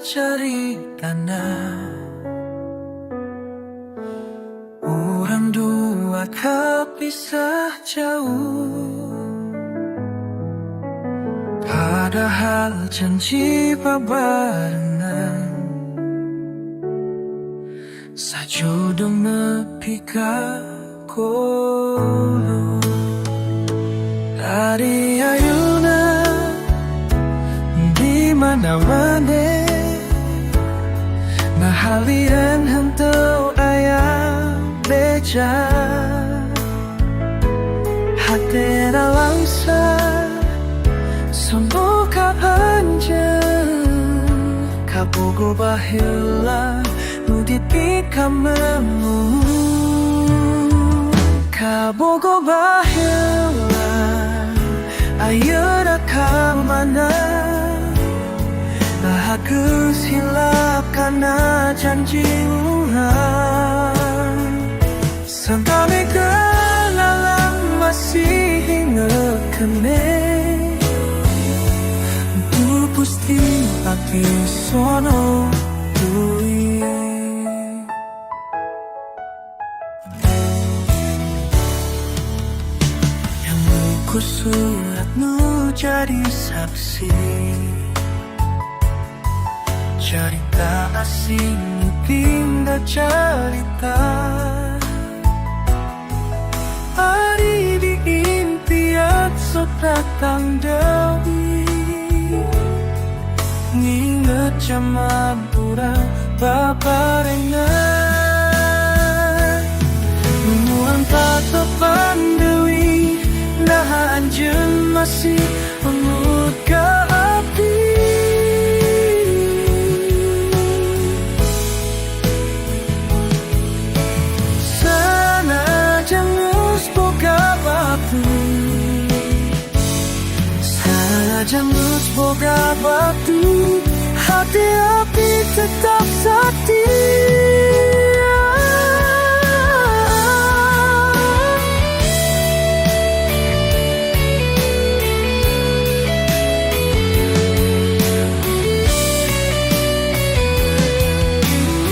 cari tanah. Orang dua kepisah jauh, padahal janji bebarengan. Sajodoh nepi ka kono. Dari ayuna di mana-mana, ngahalian henteu aya beja. Hatena langsa semoga panjang, kabogo baheula nu dipikamamu. Kabogo baheula ayeuna ka mana, bahagus hilap kana janji luhur. Santami kenalan masih inget kene, pusti pati sono tui. Yang ku surat nu jadi saksi, cerita asing pindah cerita. Hari di impian sok datang dewi, nginget zaman pura babarengan. Nuan tatapan dewi, nah anjeun masih mengut ke api. Sanajan geus boga waktu, sanajan geus boga waktu, hati api tetap sakti.